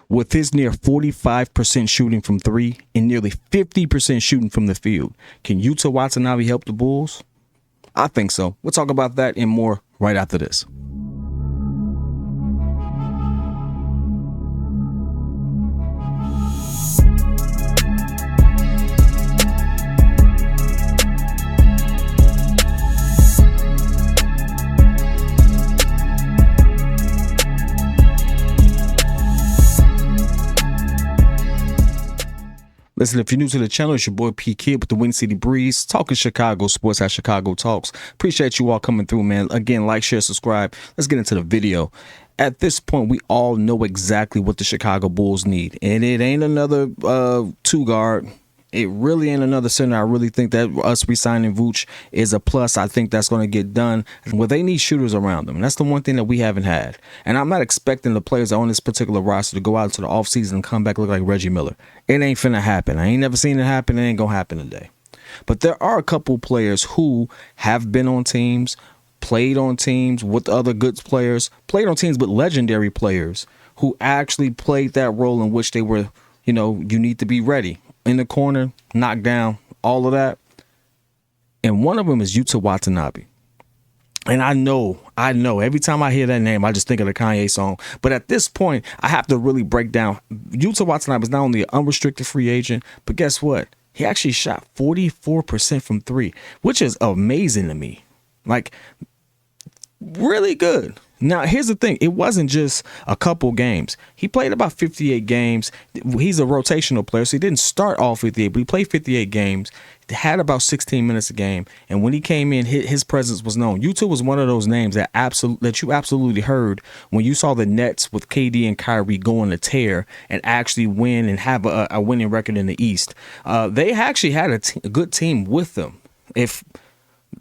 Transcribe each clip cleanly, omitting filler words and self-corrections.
With his near 45% shooting from three and nearly 50% shooting from the field, can Yuta Watanabe help the Bulls? I think so. We'll talk about that and more right after this. Listen, if you're new to the channel, it's your boy P Kid with the Win City Breeze, talking Chicago sports at Chicago Talks. Appreciate you all coming through, man. Again, like, share, subscribe. Let's get into the video. At this point, we all know exactly what the Chicago Bulls need, and it ain't another two guard. It really ain't another center. I really think that us re-signing Vooch is a plus. I think that's going to get done. Well, they need shooters around them, and that's the one thing that we haven't had. And I'm not expecting the players on this particular roster to go out into the offseason and come back look like Reggie Miller. It ain't finna happen. I ain't never seen it happen. It ain't going to happen today. But there are a couple players who have been on teams, played on teams with other good players, played on teams with legendary players who actually played that role in which they were, you need to be ready. In the corner, knocked down, all of that. And one of them is Yuta Wantanabe. And I know, every time I hear that name, I just think of the Kanye song. But at this point, I have to really break down. Yuta Wantanabe is not only an unrestricted free agent, but guess what? He actually shot 44% from three, which is amazing to me. Like, really good. Now, here's the thing. It wasn't just a couple games. He played about 58 games. He's a rotational player, so he didn't start all 58, but he played 58 games, had about 16 minutes a game, and when he came in, his presence was known. Yuta was one of those names that you absolutely heard when you saw the Nets with KD and Kyrie go on a tear and actually win and have a winning record in the East. They actually had a good team with them. If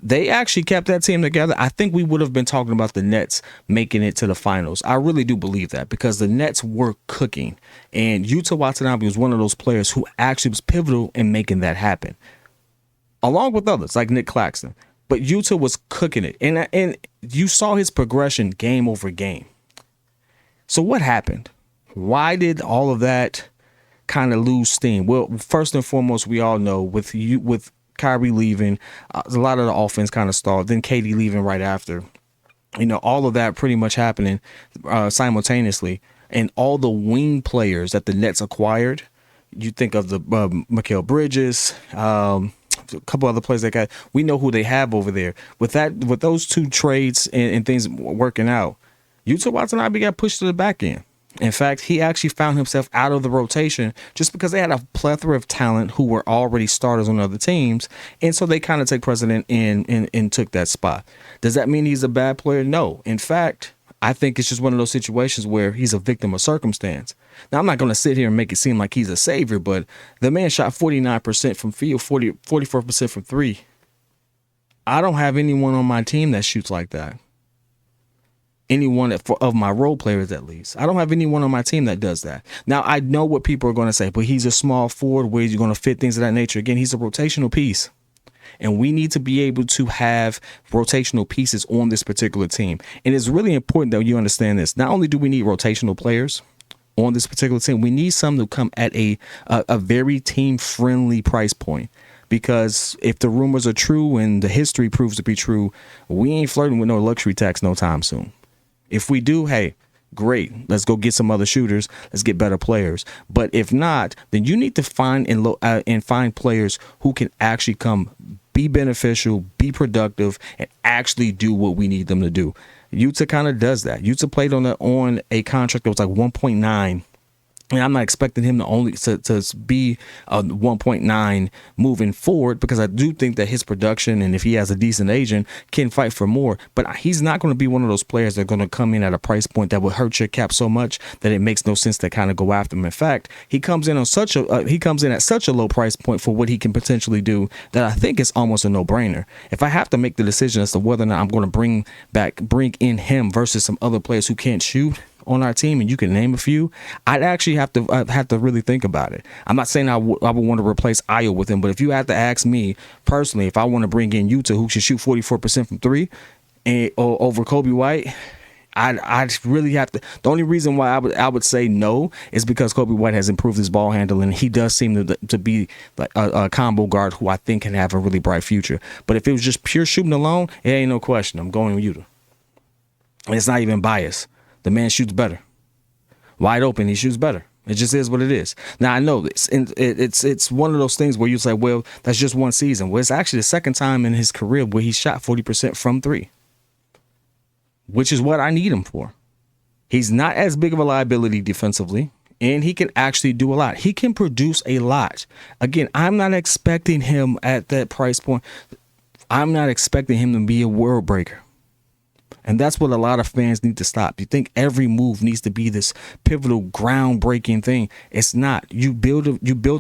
they actually kept that team together, I think we would have been talking about the Nets making it to the finals. I really do believe that because the Nets were cooking, and Yuta Watanabe was one of those players who actually was pivotal in making that happen, along with others like Nick Claxton. But Yuta was cooking it, and you saw his progression game over game. So what happened? Why did all of that kind of lose steam? Well, first and foremost, we all know with Kyrie leaving, a lot of the offense kind of stalled. Then KD leaving right after. All of that pretty much happening simultaneously. And all the wing players that the Nets acquired, you think of the Mikal Bridges, a couple other players they got. We know who they have over there. With those two trades and things working out, Yuta Watanabe got pushed to the back end. In fact, he actually found himself out of the rotation just because they had a plethora of talent who were already starters on other teams. And so they kind of take precedent and took that spot. Does that mean he's a bad player? No. In fact, I think it's just one of those situations where he's a victim of circumstance. Now, I'm not going to sit here and make it seem like he's a savior, but the man shot 49% from field, 44% from three. I don't have anyone on my team that shoots like that. Anyone of my role players, at least. I don't have anyone on my team that does that. Now, I know what people are going to say, but he's a small forward. Where you're going to fit things of that nature? Again, he's a rotational piece. And we need to be able to have rotational pieces on this particular team. And it's really important that you understand this. Not only do we need rotational players on this particular team, we need some to come at a very team-friendly price point. Because if the rumors are true and the history proves to be true, we ain't flirting with no luxury tax no time soon. If we do, hey, great. Let's go get some other shooters. Let's get better players. But if not, then you need to find and find players who can actually come be beneficial, be productive, and actually do what we need them to do. Yuta kind of does that. Yuta played on a contract that was like 1.9. And I'm not expecting him to be a 1.9 moving forward, because I do think that his production, and if he has a decent agent, can fight for more. But he's not going to be one of those players that are going to come in at a price point that will hurt your cap so much that it makes no sense to kind of go after him. In fact, he comes in at such a low price point for what he can potentially do that I think it's almost a no-brainer. If I have to make the decision as to whether or not I'm going to bring in him versus some other players who can't shoot on our team, and you can name a few, I'd actually have to really think about it. I'm not saying I would want to replace Ayo with him, but if you had to ask me personally, if I want to bring in Yuta, who should shoot 44% from three, or over Kobe White, I really have to. The only reason why I would say no is because Kobe White has improved his ball handling. He does seem to be like a combo guard who I think can have a really bright future. But if it was just pure shooting alone, it ain't no question. I'm going with Yuta. And it's not even biased. The man shoots better. Wide open, he shoots better. It just is what it is. Now, I know this, and it's one of those things where you say, well, that's just one season. Well, it's actually the second time in his career where he shot 40% from three, which is what I need him for. He's not as big of a liability defensively, and he can actually do a lot. He can produce a lot. Again, I'm not expecting him at that price point. I'm not expecting him to be a world breaker. And that's what a lot of fans need to stop. You think every move needs to be this pivotal, groundbreaking thing. It's not. You build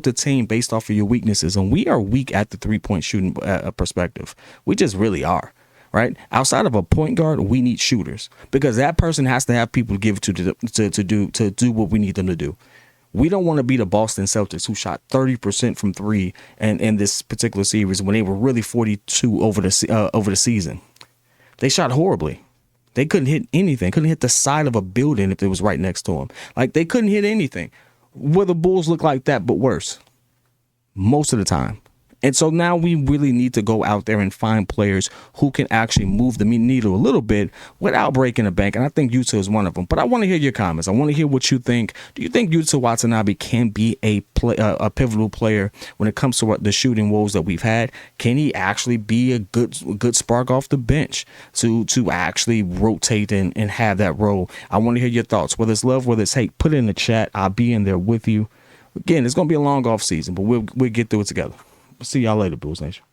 a team based off of your weaknesses, and we are weak at the three-point shooting perspective. We just really are, right? Outside of a point guard, we need shooters because that person has to have people to give to do what we need them to do. We don't want to be the Boston Celtics who shot 30% from three and in this particular series when they were really 42 over the season. They shot horribly. They couldn't hit anything, couldn't hit the side of a building if it was right next to them. Like, they couldn't hit anything. Well, the Bulls look like that, but worse most of the time. And so now we really need to go out there and find players who can actually move the needle a little bit without breaking the bank. And I think Yuta is one of them. But I want to hear your comments. I want to hear what you think. Do you think Yuta Watanabe can be a pivotal player when it comes to the shooting woes that we've had? Can he actually be a good spark off the bench to actually rotate and have that role? I want to hear your thoughts. Whether it's love, whether it's hate, put it in the chat. I'll be in there with you. Again, it's going to be a long off season, but we'll get through it together. See y'all later, Bulls Nation.